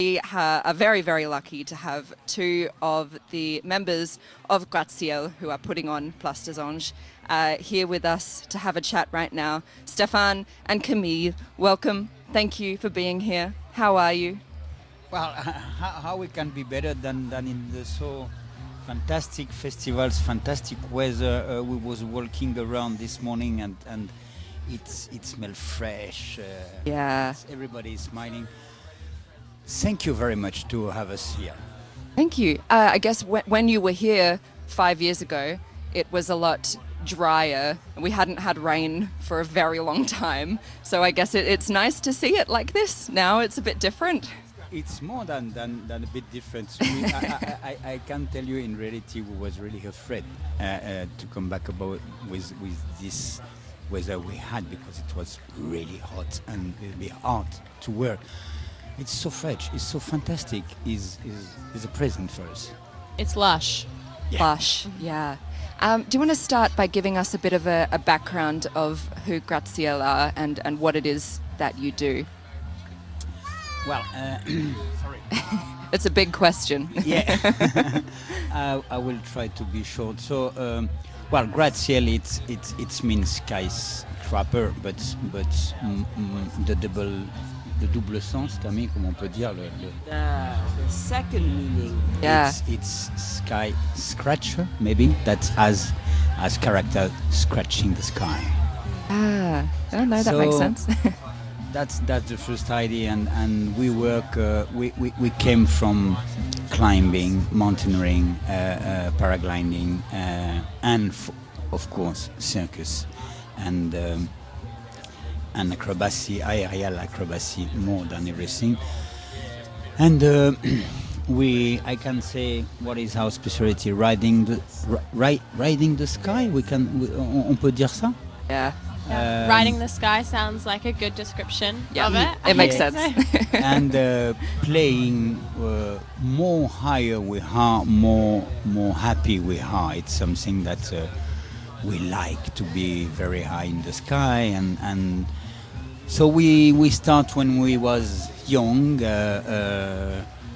We are very, very lucky to have two of the members of Gratte Ciel who are putting on Place des Anges here with us to have a chat right now. Stéphane and Camille, welcome. Thank you for being here. How are you? Well, how we can be better than in the so fantastic festivals, fantastic weather. We was walking around this morning and it smells fresh. Yeah. Everybody is smiling. Thank you very much to have us here. Thank you. I guess when you were here 5 years ago, it was a lot drier. We hadn't had rain for a very long time. So I guess it's nice to see it like this. Now it's a bit different. It's more than a bit different. I can tell you in reality we was really afraid to come back with this weather we had because it was really hot and a little bit hard to work. It's so fresh, it's so fantastic, is a present for us. It's lush. Yeah. Lush, yeah. Do you want to start by giving us a bit of a background of who Gratte Ciel are and what it is that you do? Well, sorry. It's a big question. Yeah, I will try to be short. So, well, Gratte Ciel, it means skyscraper, but the double sens, Camille, comment on peut dire the second meaning. Yeah. It's sky scratcher, maybe, that's as character scratching the sky. Ah, oh no, that makes sense. That's the first idea, and we work. We came from climbing, mountaineering, paragliding, and of course circus, and acrobacy, aerial acrobacy more than everything. And I can say what is our specialty: riding the sky. On peut dire ça. Yeah. Riding the sky sounds like a good description of it. It makes sense. And playing more higher we are, more happy we are. It's something that we like to be very high in the sky, and so we start when we was young,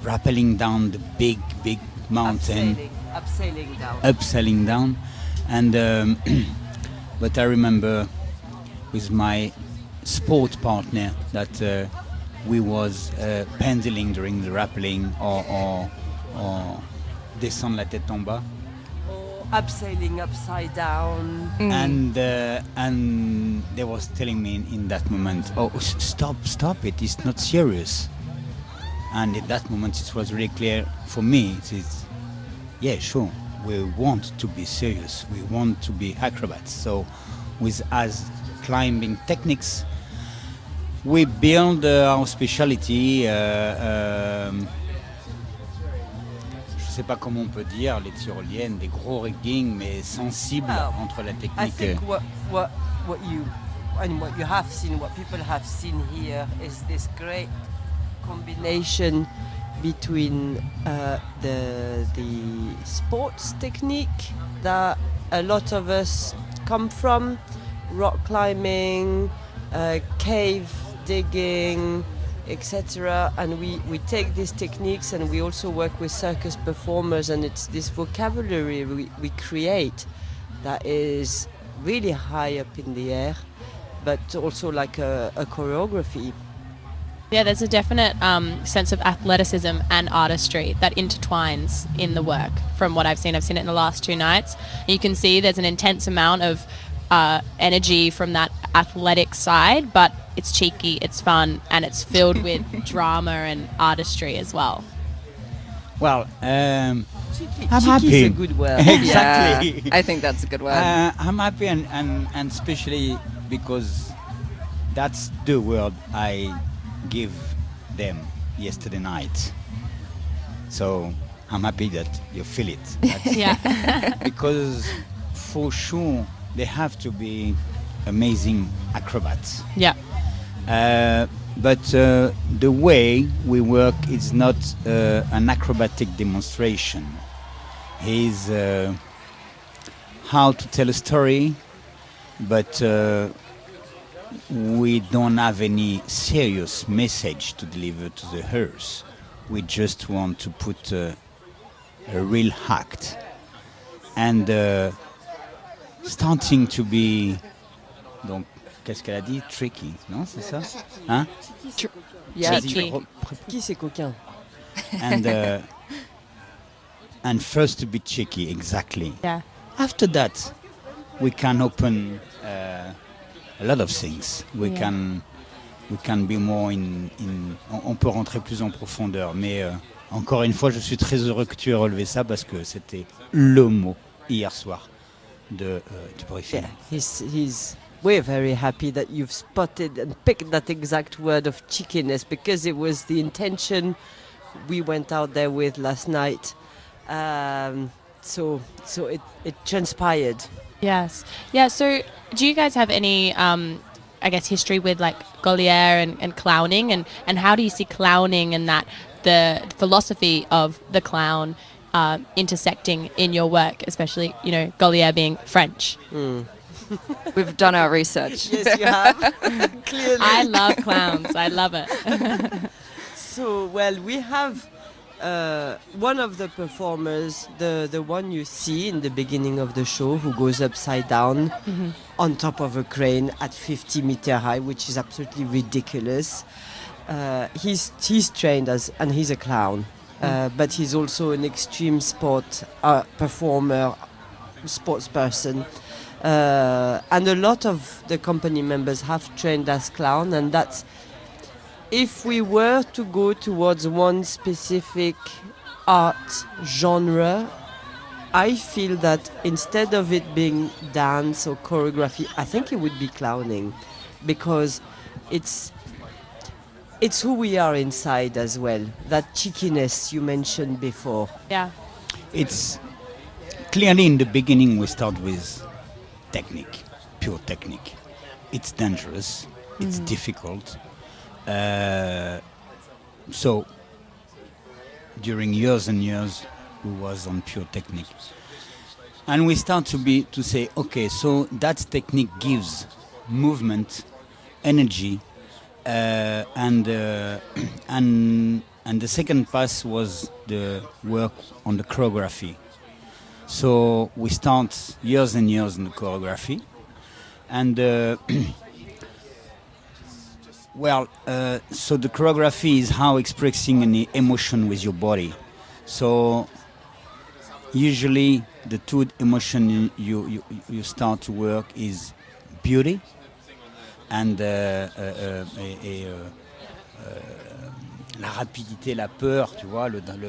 rappelling down the big mountain, abseiling down, and but I remember with my sport partner that we was pendling during the rappelling or descendre la tête en bas. Abseiling upside down. And they was telling me in that moment, oh, stop it, it's not serious. And at that moment it was really clear for me, it's yeah, sure, we want to be serious, we want to be acrobats. So with us climbing techniques, we build our specialty. Je sais pas comment on peut dire, les tyroliennes, des gros rigging, mais sensibles entre la technique. I think what you have seen, what people have seen here, is this great combination between the sports technique that a lot of us come from, rock climbing, cave digging, etc. And we take these techniques and we also work with circus performers, and it's this vocabulary we create that is really high up in the air, but also like a choreography. Yeah, there's a definite sense of athleticism and artistry that intertwines in the work from what I've seen. I've seen it in the last 2 nights. You can see there's an intense amount of energy from that athletic side, but it's cheeky, it's fun, and it's filled with drama and artistry as well. Well, I'm happy. Cheeky is a good word. Exactly. Yeah, I think that's a good word. I'm happy and especially because that's the word I give them yesterday night. So I'm happy that you feel it. Yeah. Because for sure they have to be amazing acrobats. Yeah. But the way we work is not an acrobatic demonstration. It's how to tell a story, but we don't have any serious message to deliver to the hearers. we just want to put a real act. And starting to be, donc, qu'est-ce qu'elle a dit? Tricky, non, c'est ça? Hein? Yeah. Cheeky. Qui c'est coquin? And first to be cheeky, exactly. Yeah. After that, we can open a lot of things. We can be more on peut rentrer plus en profondeur. Mais encore une fois, je suis très heureux que tu aies relevé ça parce que c'était le mot hier soir du briefing. We're very happy that you've spotted and picked that exact word of cheekiness, because it was the intention we went out there with last night. So it transpired. Yes. Yeah. So, do you guys have any, I guess, history with like Goliath and clowning, and how do you see clowning and that the philosophy of the clown intersecting in your work, especially Goliath being French? We've done our research. Yes, you have. Clearly. I love clowns. I love it. So, well, we have one of the performers, the one you see in the beginning of the show, who goes upside down on top of a crane at 50 meter high, which is absolutely ridiculous. He's trained and he's a clown, but he's also an extreme sport performer, sports person. And a lot of the company members have trained as clown, and that's, if we were to go towards one specific art genre, I feel that instead of it being dance or choreography, I think it would be clowning, because it's who we are inside as well. That cheekiness you mentioned before. Yeah. It's clearly in the beginning we start with technique, pure technique. It's dangerous, it's difficult. So during years and years we was on pure technique. And we start to say, okay, so that technique gives movement, energy, and the second pass was the work on the choreography. So we start years and years in the choreography, and so the choreography is how expressing an emotion with your body. So usually the two emotion you start to work is beauty and la rapidité, la peur, tu vois, le drame.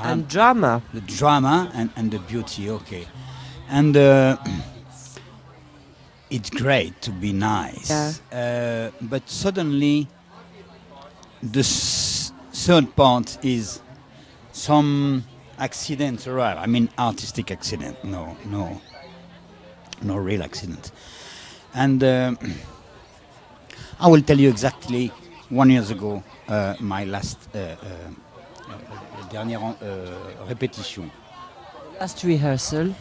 And drama. The drama and the beauty, okay. And it's great to be nice. Yeah. But suddenly the third part is some accident arrive. I mean artistic accident. No real accident. And I will tell you exactly 1 year ago, my last dernière répétition. Last rehearsal.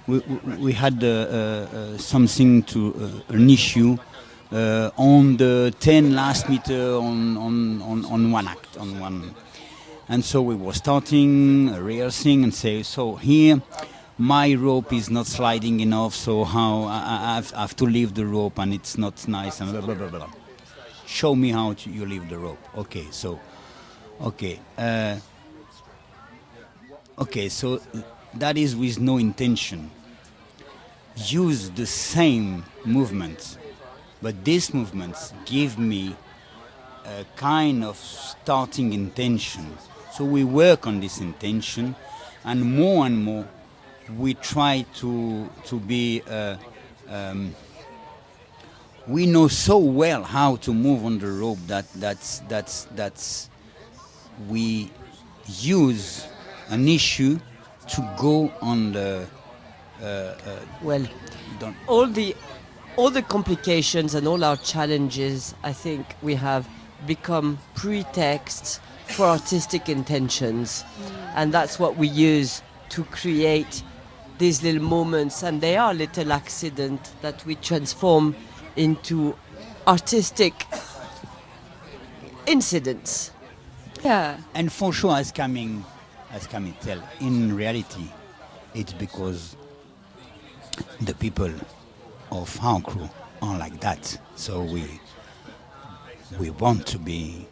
We had something an issue on the 10 last meter on one act, on one, and so we were starting rehearsing and say, so here my rope is not sliding enough, so how I have to leave the rope and it's not nice and blah blah blah blah. Show me how you leave the rope. Okay, so so that is with no intention. Use the same movements, but these movements give me a kind of starting intention. So we work on this intention, and more we try to be. We know so well how to move on the rope that's we use an issue to go on the all the complications and all our challenges, I think we have become pretexts for artistic intentions, and that's what we use to create these little moments, and they are little accidents that we transform into artistic incidents. Yeah. And for sure, as Camille tell, in reality, it's because the people of our crew are like that. So we want to be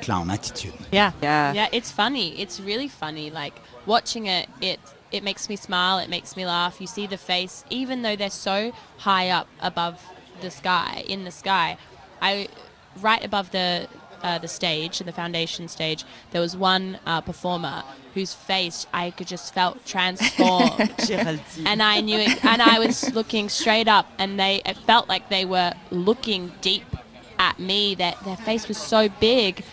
clown attitude. Yeah. Yeah. Yeah, it's funny. It's really funny. Like watching it makes me smile, it makes me laugh. You see the face, even though they're so high up above the sky, in the sky. Right above the stage, the foundation stage, there was one performer whose face I could just felt transformed. Géraldine. And I knew it, and I was looking straight up, and it felt like they were looking deep at me. Their face was so big,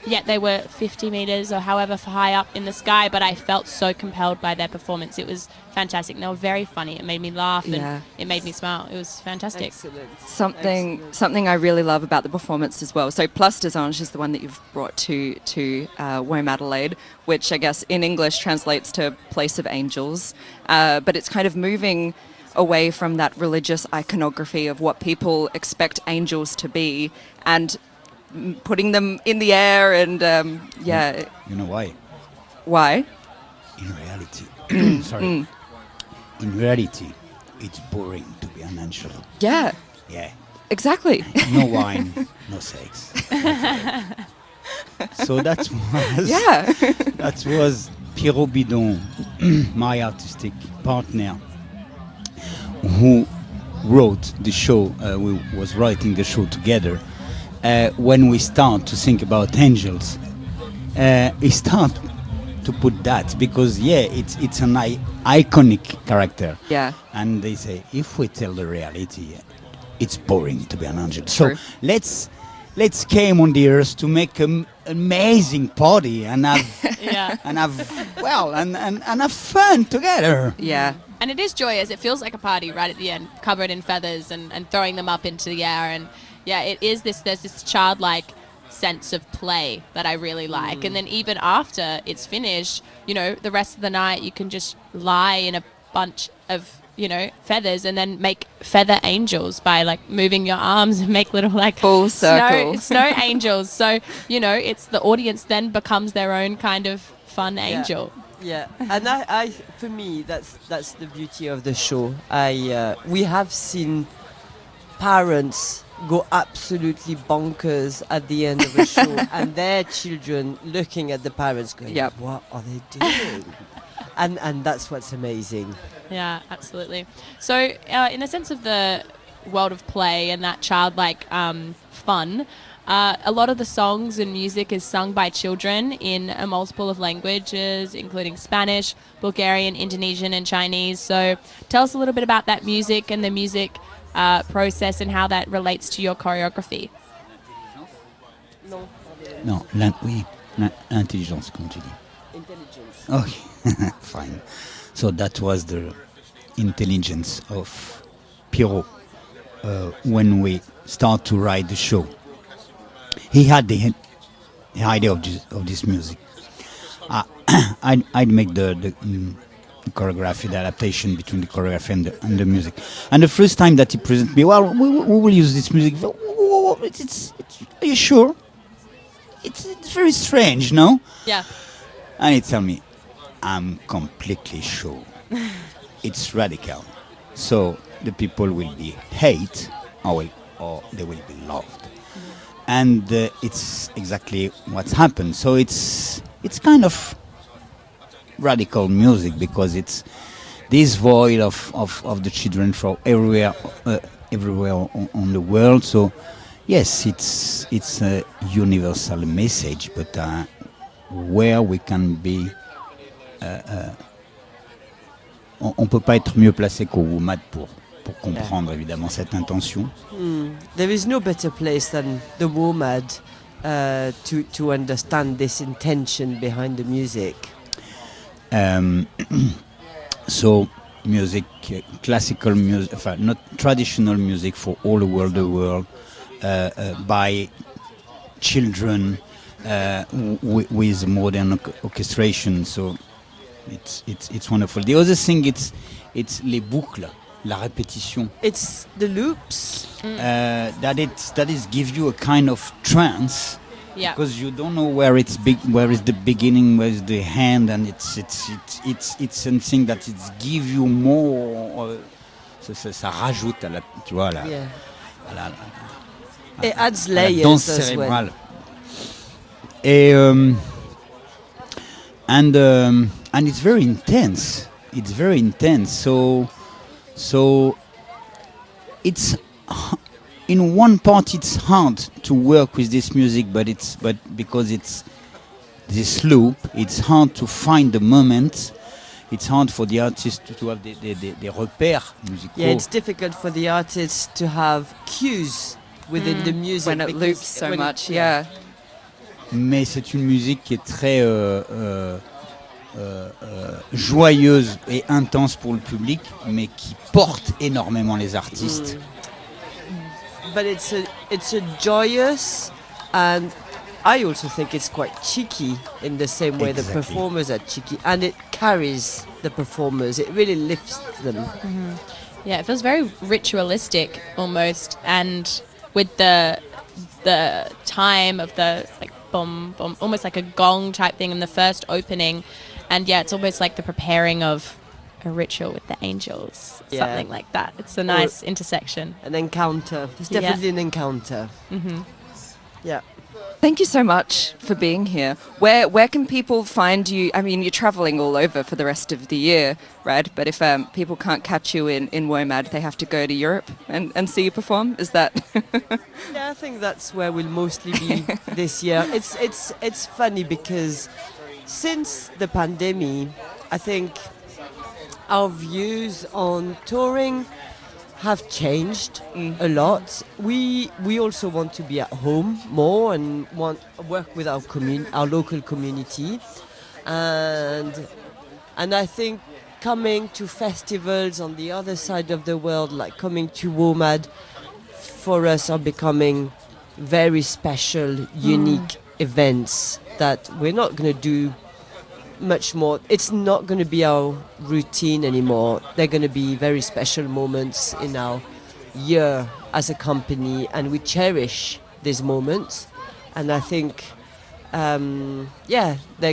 yet they were 50 meters or however high up in the sky, but I felt so compelled by their performance. It was fantastic. They were very funny. It made me laugh and it made me smile. It was fantastic. Excellent. Something I really love about the performance as well. So Place des Anges is the one that you've brought to WOMAD Adelaide, which I guess in English translates to Place of Angels, but it's kind of moving away from that religious iconography of what people expect angels to be and putting them in the air and You know why? Why? In reality, sorry. In reality, it's boring to be an angel. Yeah, Yeah. exactly. No wine, no sex. So that was Pierrot Bidon, my artistic partner, who wrote the show. We was writing the show together. When we start to think about angels, he start to put that because it's an iconic character. Yeah. And they say if we tell the reality, it's boring to be an angel. So True. let's came on the earth to make an amazing party and have Yeah. and have fun together. Yeah. And it is joyous. It feels like a party right at the end, covered in feathers and throwing them up into the air. And yeah, there's this childlike sense of play that I really like. And then even after it's finished, the rest of the night you can just lie in a bunch of, feathers and then make feather angels by like moving your arms and make little like Full circle. snow angels. So, it's the audience then becomes their own kind of fun angel. Yeah, and I for me that's the beauty of the show. We have seen parents go absolutely bonkers at the end of a show, and their children looking at the parents going, Yep. "What are they doing?" and that's what's amazing. Yeah, absolutely. So, in the sense of the world of play and that childlike fun, a lot of the songs and music is sung by children in a multiple of languages, including Spanish, Bulgarian, Indonesian, and Chinese. So, tell us a little bit about that music and the music process and how that relates to your choreography. Non, l'intelligence, comme tu dis. Intelligence. Okay, fine. So that was the intelligence of Pierrot when we start to write the show. He had the idea of this music. I'd make the choreography, the adaptation between the choreography and the music. And the first time that he presented me, well, we will use this music. Are you sure? It's very strange, no? Yeah. And he tell me, I'm completely sure. It's radical. So the people will be hate or they will be loved. And it's exactly what's happened. So it's kind of radical music because it's this void of the children from everywhere on the world. So yes, it's a universal message, but where we can be, on peut pas être mieux placé qu'au WOMAD pour comprendre évidemment cette intention. There is no better place than the WOMAD to understand this intention behind the music. So music, classical music, not traditional music for all the world, by children with modern orchestration. So it's wonderful. The other thing it's les boucles. la répétition. It's the loops. That is give you a kind of trance. Yeah. Because you don't know where it's where is the beginning, where is the end, and it's something that it give you more. Ça rajoute à la, tu vois, Yeah. à la It adds à la layers danse as well. cérébrale. Et and it's very intense. It's very intense. So it's in one part it's hard to work with this music, but because it's this loop, it's hard to find the moment. It's hard for the artist to have des repères musicaux. Yeah, it's difficult for the artists to have cues within the music When it because loops so when- much, yeah. Mais c'est une musique qui est très joyeuse et intense pour le public, mais qui porte énormément les artistes. But it's a joyous, and I also think it's quite cheeky in the same way the Exactly. performers are cheeky, and it carries the performers. It really lifts them. Yeah, it feels very ritualistic almost, and with the time of the like boom boom, almost like a gong type thing in the first opening, and yeah, it's almost like the preparing of a ritual with the angels, Yeah. something like that. It's a nice intersection. An encounter. It's Yeah. definitely an encounter. Yeah. Thank you so much for being here. Where can people find you? I mean, you're traveling all over for the rest of the year, right? But if people can't catch you in WOMAD, they have to go to Europe and see you perform. Is that? Yeah, I think that's where we'll mostly be this year. It's funny because since the pandemic, I think our views on touring have changed a lot. We also want to be at home more and want work with our local community, and I think coming to festivals on the other side of the world, like coming to WOMAD, for us are becoming very special, unique events that we're not going to do much more. It's not going to be our routine anymore. They're going to be very special moments in our year as a company, and we cherish these moments. And I think, they're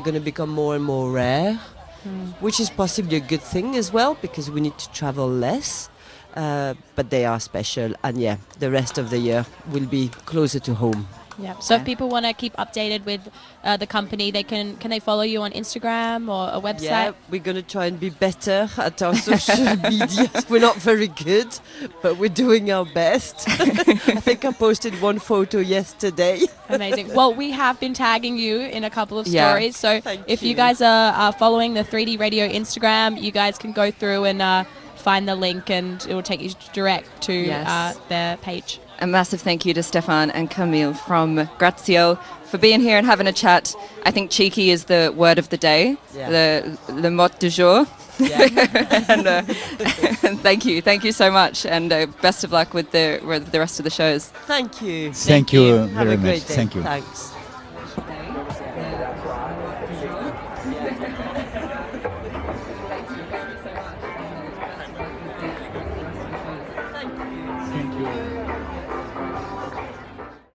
going to become more and more rare, which is possibly a good thing as well because we need to travel less. But they are special, and the rest of the year will be closer to home. Yeah. So if people want to keep updated with the company, they can they follow you on Instagram or a website? Yeah, we're going to try and be better at our social media. We're not very good, but we're doing our best. I think I posted one photo yesterday. Amazing. Well, we have been tagging you in a couple of Yeah. stories. So Thank if you you. guys are following the 3D Radio Instagram, you guys can go through and find the link, and it will take you direct to Yes. their page. A massive thank you to Stéphane and Camille from Gratte Ciel for being here and having a chat. I think cheeky is the word of the day, Yeah. le mot du jour. Yeah. and thank you so much, and best of luck with the rest of the shows. Thank you. Thank you Have very a much. great day. Thank you. Thanks.